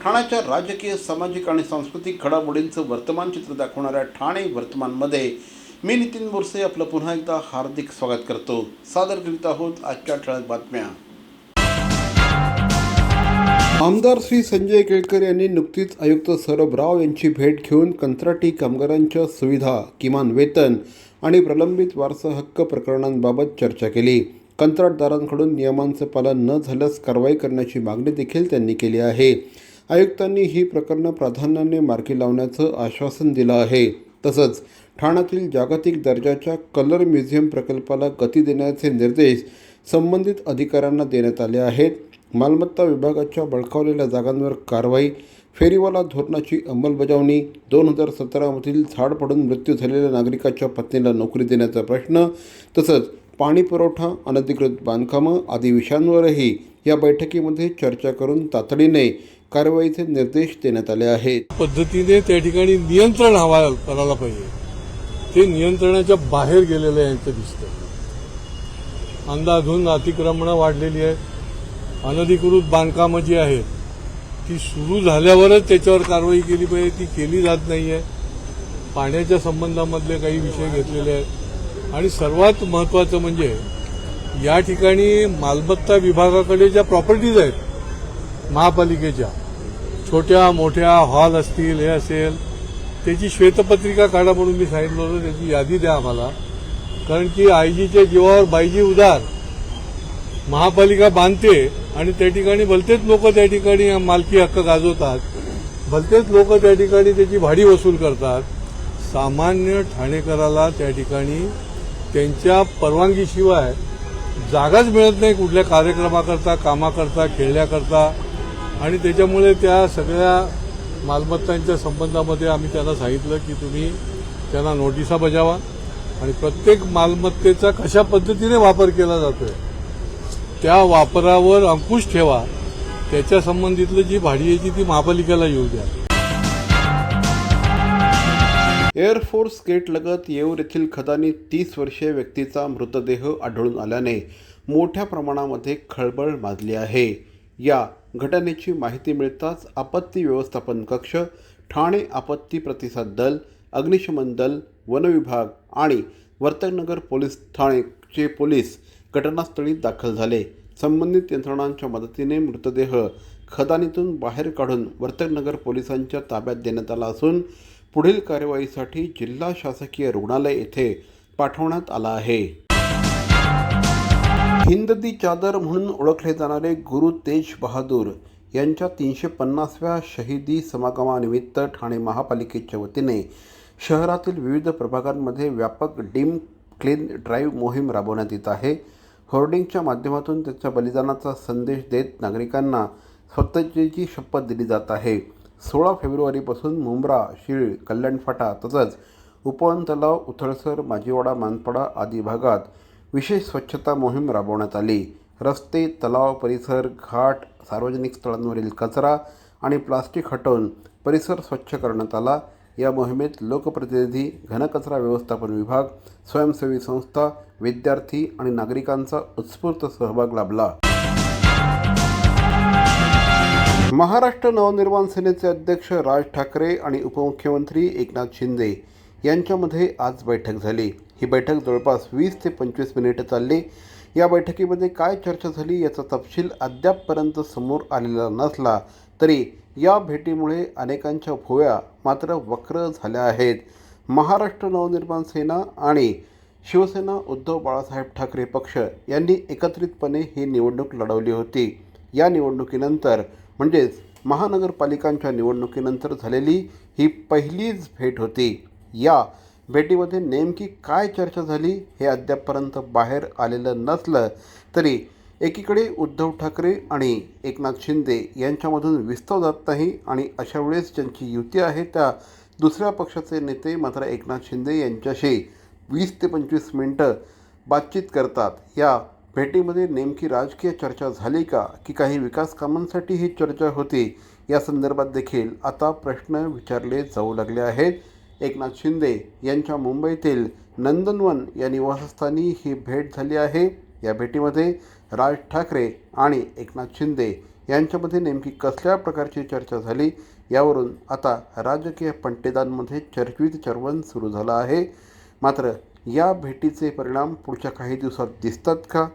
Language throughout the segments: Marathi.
ठाण्याच्या राजकीय, सामाजिक आणि सांस्कृतिक घडामोडींचं वर्तमान चित्र दाखवणाऱ्या ठाणे वर्तमानमध्ये मी नितीन बोरसे आपलं पुन्हा एकदा हार्दिक स्वागत करतो. सादर करीत आहोत आजच्या ठळक बातम्या. आमदार श्री संजय केळकर यांनी नुकतीच आयुक्त सौरभ राव यांची भेट घेऊन कंत्राटी कामगारांच्या सुविधा, किमान वेतन आणि प्रलंबित वारसा हक्क प्रकरणांबाबत चर्चा केली. कंत्राटदारांकडून नियमांचं पालन न झाल्यास कारवाई करण्याची मागणी देखील त्यांनी केली आहे. आयुक्तांनी ही प्रकरणं प्राधान्याने मार्गी लावण्याचं आश्वासन दिलं आहे. तसंच ठाण्यातील जागतिक दर्जाच्या कलर म्युझियम प्रकल्पाला गती देण्याचे निर्देश संबंधित अधिकाऱ्यांना देण्यात आले आहेत. मालमत्ता विभागाच्या बळकावलेल्या जागांवर कारवाई, फेरीवाला धोरणाची अंमलबजावणी, 2017मधील झाड पडून मृत्यू झालेल्या नागरिकाच्या पत्नीला नोकरी देण्याचा प्रश्न, तसंच पाणी पुरवठा, अनधिकृत बांधकामं आदी विषयांवरही या बैठकीमध्ये चर्चा करून तातडीने कारवाईचे निर्देश देण्यात आले आहेत. पद्धतीने त्या ठिकाणी नियंत्रण करायला पाहिजे. ते नियंत्रणाच्या बाहेर गेलेलं यांचं दिसतं. अंधाधुंद अतिक्रमणं वाढलेली आहेत. अनधिकृत बांधकामं जी आहेत ती सुरू झाल्यावरच त्याच्यावर कारवाई केली पाहिजे, ती केली जात नाहीये. पाण्याच्या संबंधामधले काही विषय घेतलेले आहेत आणि सर्वात महत्त्वाचं म्हणजे या ठिकाणी मालमत्ता विभागाकडे ज्या प्रॉपर्टीज आहेत महापालिकेच्या, छोट्या मोठ्या हॉल असतील, हे असेल, त्याची श्वेतपत्रिका काढा म्हणून मी सांगितलं होतं. त्याची यादी द्या आम्हाला, कारण की आईजीच्या जीवावर बाईजी उदार. महापालिका बांधते आणि त्या ठिकाणी भलतेच लोक त्या ठिकाणी मालकी हक्क गाजवतात, भलतेच लोक त्या ठिकाणी त्याची भाडी वसूल करतात. सामान्य ठाणेकराला त्या ठिकाणी त्यांच्या परवानगीशिवाय जागाच मिळत नाही कुठल्या कार्यक्रमाकरता, कामाकरता, खेळण्याकरता. आणि त्याच्यामुळे त्या सगळ्या मालमत्तांच्या संबंधामध्ये आम्ही त्यांना सांगितलं की तुम्ही त्यांना नोटिसा बजावा आणि प्रत्येक मालमत्तेचा कशा पद्धतीने वापर केला जातोय त्या वापरावर अंकुश ठेवा. त्याच्या संबंधितलं जी भाडी यायची ती महापालिकेला येऊ द्या. एअरफोर्स गेटलगत येऊर येथील खदानी 30 वर्षीय व्यक्तीचा मृतदेह आढळून आल्याने मोठ्या प्रमाणामध्ये खळबळ माजली आहे. या घटनेची माहिती मिळताच आपत्ती व्यवस्थापन कक्ष, ठाणे आपत्ती प्रतिसाद दल, अग्निशमन दल, वन विभाग आणि वर्तकनगर पोलीस ठाणेचे पोलीस घटनास्थळी दाखल झाले. संबंधित यंत्रणांच्या मदतीने मृतदेह खदानीतून बाहेर काढून वर्तकनगर पोलिसांच्या ताब्यात देण्यात आला असून पुढील कार्यवाहीसाठी जिल्हा शासकीय रुग्णालय येथे पाठवण्यात आला आहे. हिंद दी चादर म्हणून ओळखले जाणारे गुरु तेज बहादूर यांच्या 350व्या शहीदी समागमानिमित्त ठाणे महापालिकेच्या वतीने शहरातील विविध प्रभागांमध्ये व्यापक डीम क्लीन ड्राईव्ह मोहीम राबवण्यात येत आहे. होर्डिंगच्या माध्यमातून त्याच्या बलिदानाचा संदेश देत नागरिकांना स्वच्छतेची शपथ दिली जात आहे. 16 फेब्रुवारीपासून मुंब्रा, शीळ, कल्याणफाटा तसंच उपवन तलाव, उथळसर, माजीवाडा, मानपाडा आदी भागात विशेष स्वच्छता मोहीम राबवण्यात आली. रस्ते, तलाव परिसर, घाट, सार्वजनिक स्थळांवरील कचरा आणि प्लास्टिक हटवून परिसर स्वच्छ करण्यात आला. या मोहिमेत लोकप्रतिनिधी, घनकचरा व्यवस्थापन विभाग, स्वयंसेवी संस्था, विद्यार्थी आणि नागरिकांचा उत्स्फूर्त सहभाग लाभला. महाराष्ट्र नवनिर्माण सेनेचे अध्यक्ष राज ठाकरे आणि उपमुख्यमंत्री एकनाथ शिंदे यांच्यामध्ये आज बैठक झाली. ही बैठक जवळपास 20 ते 25 मिनिटं चालली. या बैठकीमध्ये काय चर्चा झाली याचा तपशील अद्यापपर्यंत समोर आलेला नसला तरी या भेटीमुळे अनेकांच्या भुवया मात्र वक्र झाल्या आहेत. महाराष्ट्र नवनिर्माण सेना आणि शिवसेना उद्धव बाळासाहेब ठाकरे पक्ष यांनी एकत्रितपणे ही निवडणूक लढवली होती. या निवडणुकीनंतर म्हणजेच महानगरपालिकांच्या निवडणुकीनंतर झालेली ही पहिलीच भेट होती. या भेटीमध्ये नेमकी काय चर्चा झाली हे अद्यापपर्यंत बाहेर आलेलं नसलं तरी एकीकडे उद्धव ठाकरे आणि एकनाथ शिंदे यांच्यामधून विस्तव जात नाही आणि अशा वेळेस ज्यांची युती आहे त्या दुसऱ्या पक्षाचे नेते मात्र एकनाथ शिंदे यांच्याशी 20 ते 25 मिनटं बातचीत करतात. या भेटीमध्ये नेमकी राजकीय चर्चा झाली का की काही विकास कामांसाठी ही चर्चा होती या संदर्भात देखील आता प्रश्न विचारले जाऊ लागले आहेत. एकनाथ शिंदे यांच्या मुंबईतील नंदनवन या निवासस्थानी ही भेट झाली आहे. या भेटीमध्ये राज ठाकरे आणि एकनाथ शिंदे यांच्यामध्ये नेमकी कसल्या प्रकारची चर्चा झाली यावरून आता राजकीय पंडितांमध्ये चर्चित चर्वण सुरू झालं आहे. मात्र या भेटीचे परिणाम पुढच्या काही दिवसात दिसतात का?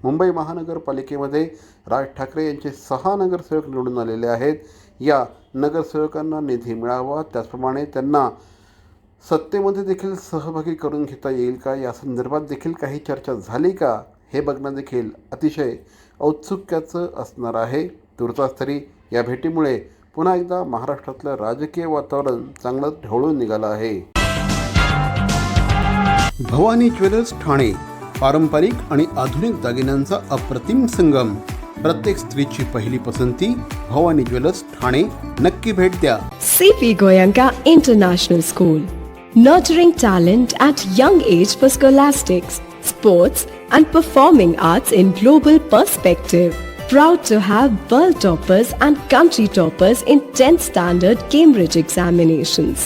मुंबई महानगरपालिकेमध्ये राज ठाकरे यांचे 6 नगरसेवक निवडून आलेले आहेत. या नगरसेवकांना निधी मिळावा, त्याचप्रमाणे त्यांना सत्तेमध्ये देखील सहभागी करून घेता येईल का, या संदर्भात देखील काही चर्चा झाली का, हे बघणं देखील अतिशय औत्सुक्याचं असणार आहे. तुर्तास तरी या भेटीमुळे पुन्हा एकदा महाराष्ट्रातलं राजकीय वातावरण चांगलं ढवळून निघालं आहे. भवानी ज्वेलर्स ठाणे, पारंपरिक आणि आधुनिक दागिन्यांचा अप्रतिम संगम. प्रत्येक स्त्रीची पहिली पसंती भवानी ज्वेलर्स ठाणे. नक्की भेट द्या. CP Goenka International School, nurturing talent at young age for scholastics, sports and performing arts in global perspective. Proud to have world toppers and country toppers in 10th standard Cambridge examinations.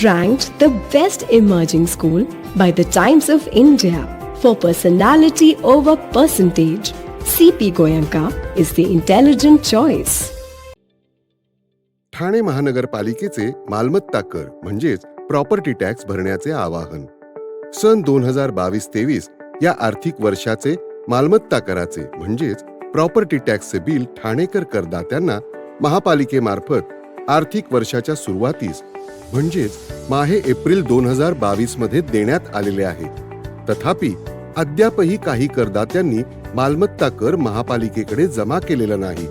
Ranked the best emerging school by the Times of India for personality over percentage. CP Goenka is the intelligent choice. Thane महानगरपालिकेचे मालमत्ता कर म्हणजेच प्रॉपर्टी टॅक्स भरण्याचे आवाहन. सन 2022-23 या आर्थिक वर्षाचे मालमत्ता कराचे म्हणजेच प्रॉपर्टी टॅक्सचे बिल ठाणेकर करदात्यांना महापालिकेमार्फत आर्थिक वर्षाच्या सुरुवातीस म्हणजेच माहे एप्रिल 2022 मध्ये देण्यात आलेले आहे. तथापि अद्यापही काही करदात्यांनी मालमत्ता कर महापालिकेकडे जमा केलेला नाही.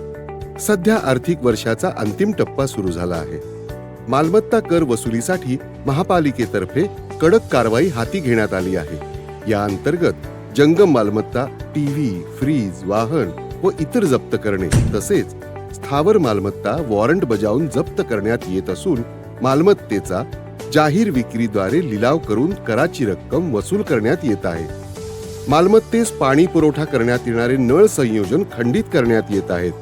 सध्या आर्थिक वर्षाचा अंतिम टप्पा सुरू झाला आहे. मालमत्ता कर वसुलीसाठी महापालिकेतर्फे कडक कारवाई हाती घेण्यात आली आहे. या अंतर्गत जंगम मालमत्ता, टीव्ही, फ्रीज, वाहन व इतर जप्त करणे तसेच स्थावर मालमत्ता वॉरंट बजावून जप्त करण्यात येत असून मालमत्तेचा जाहीर विक्रीद्वारे लिलाव करून कराची रक्कम वसूल करण्यात येत आहे. मालमत्तेस पाणी पुरवठा करण्यात येणारे नळ संयोजन खंडित करण्यात येत आहेत.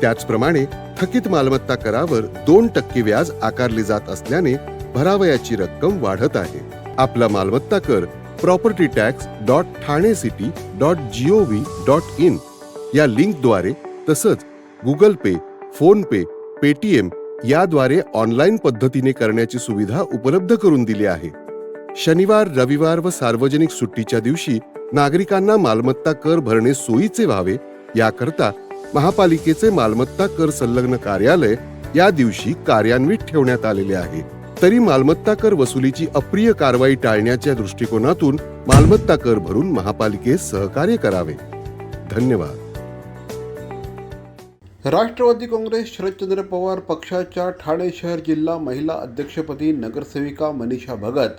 त्याचप्रमाणे थकीत मालमत्ता करावर 2% व्याज आकारले जात असल्याने भरावयाची रक्कम वाढत आहे. आपला मालमत्ता कर propertytax.thanecity.gov.in या लिंकद्वारे तसंच गुगल पे, फोन पे, पेटीएम याद्वारे ऑनलाईन पद्धतीने करण्याची सुविधा उपलब्ध करून दिली आहे. शनिवार, रविवार व सार्वजनिक सुट्टीच्या दिवशी नागरिकांना मालमत्ता कर भरणे सोयीचे व्हावे याकरता महापालिकेचे मालमत्ता कर संलग्न कार्यालय या दिवशी कार्यान्वित ठेवण्यात आलेले आहे. तरी मालमत्ता कर वसुलीची अप्रिय कारवाई टाळण्याच्या दृष्टिकोनातून मालमत्ता कर भरून महापालिकेस सहकार्य करावे. धन्यवाद. राष्ट्रवादी काँग्रेस शरदचंद्र पवार पक्षाच्या ठाणे शहर जिल्हा महिला अध्यक्षपदी नगरसेविका मनीषा भगत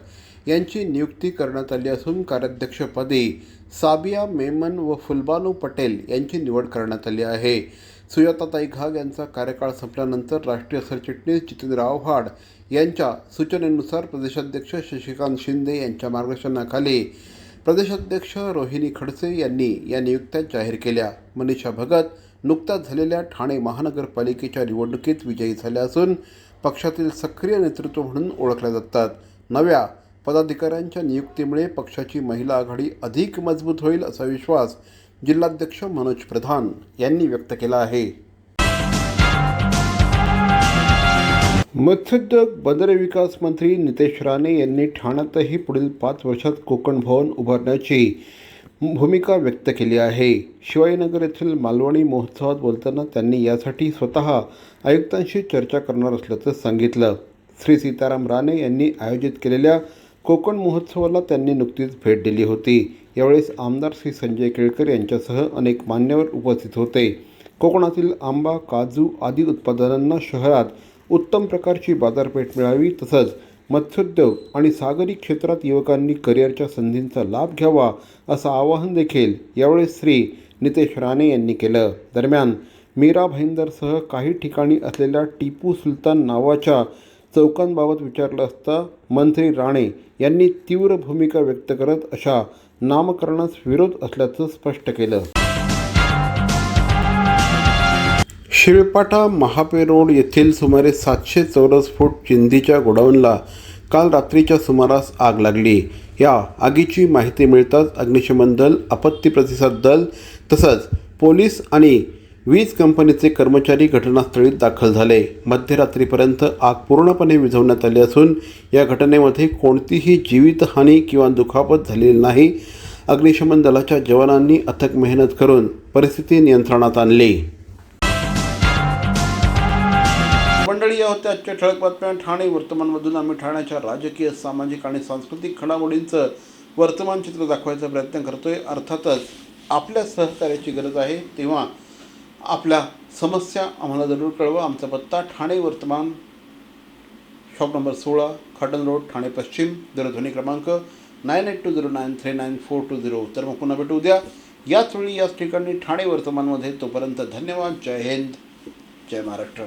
यांची नियुक्ती करण्यात आली असून कार्याध्यक्षपदी साबिया मेमन व फुलबानू पटेल यांची निवड करण्यात आली आहे. सुजाताताई घाग यांचा कार्यकाळ संपल्यानंतर राष्ट्रीय सरचिटणीस जितेंद्र आव्हाड यांच्या सूचनेनुसार प्रदेशाध्यक्ष शशिकांत शिंदे यांच्या मार्गदर्शनाखाली प्रदेशाध्यक्ष रोहिणी खडसे यांनी या नियुक्त्या जाहीर केल्या. मनीषा भगत नुकत्याच झालेल्या ठाणे महानगरपालिकेच्या निवडणुकीत विजयी झाल्या असून पक्षातील सक्रिय नेतृत्व म्हणून ओळखल्या जातात. नव्या पदाधिकाऱ्यांच्या नियुक्तीमुळे पक्षाची महिला आघाडी अधिक मजबूत होईल असा विश्वास जिल्हाध्यक्ष मनोज प्रधान यांनी व्यक्त केला आहे. मत्स्योद्योग बंदरे विकास मंत्री नितेश राणे यांनी ठाण्यातही पुढील 5 वर्षात कोकण भवन उभारण्याची भूमिका व्यक्त केली आहे. शिवाजीनगर येथील मालवणी महोत्सवात बोलताना त्यांनी यासाठी स्वतः आयुक्तांशी चर्चा करणार असल्याचं सांगितलं. श्री सीताराम राणे यांनी आयोजित केलेल्या कोकण महोत्सवाला त्यांनी नुकतीच भेट दिली होती. यावेळेस आमदार श्री संजय केळकर यांच्यासह अनेक मान्यवर उपस्थित होते. कोकणातील आंबा, काजू आदी उत्पादनांना शहरात उत्तम प्रकारची बाजारपेठ मिळावी तसंच मत्स्योद्योग आणि सागरी क्षेत्रात युवकांनी करिअरच्या संधींचा लाभ घ्यावा असं आवाहन देखील यावेळेस श्री नितेश राणे यांनी केलं. दरम्यान मीरा भाईंदरसह काही ठिकाणी असलेल्या टिपू सुलतान नावाच्या चौकांबाबत विचारलं असता मंत्री राणे यांनी तीव्र भूमिका व्यक्त करत अशा नामकरणास विरोध असल्याचं स्पष्ट केलं. शिळपाटा महापे रोड येथील सुमारे 700 चौरस फूट चिंधीच्या गोडाऊनला काल रात्रीच्या सुमारास आग लागली. या आगीची माहिती मिळताच अग्निशमन दल, आपत्ती प्रतिसाद दल तसंच पोलीस आणि वीज कंपनीचे कर्मचारी घटनास्थळी दाखल झाले. मध्यरात्रीपर्यंत आग पूर्णपणे विझवण्यात आली असून या घटनेमध्ये कोणतीही जीवितहानी किंवा दुखापत झालेली नाही. अग्निशमन दलाच्या जवानांनी अथक मेहनत करून परिस्थिती नियंत्रणात आणली. मंडळी, या होत्या आजच्या ठळक बातम्या. ठाणे वर्तमानमधून आम्ही ठाण्याच्या राजकीय, सामाजिक आणि सांस्कृतिक घडामोडींचं वर्तमान चित्र दाखवायचा प्रयत्न करतोय. अर्थातच आपल्या सहकार्याची गरज आहे, तेव्हा आपल्या समस्या आम्हाला जरूर कळवा. आमचा पत्ता ठाणे वर्तमान, शॉप नंबर 16, खाटन रोड, ठाणे पश्चिम. दूरध्वनी क्रमांक 9820939420. तर मग पुन्हा भेटू उद्या याच वेळी याच ठिकाणी ठाणे वर्तमानमध्ये. तोपर्यंत धन्यवाद. जय हिंद, जय महाराष्ट्र.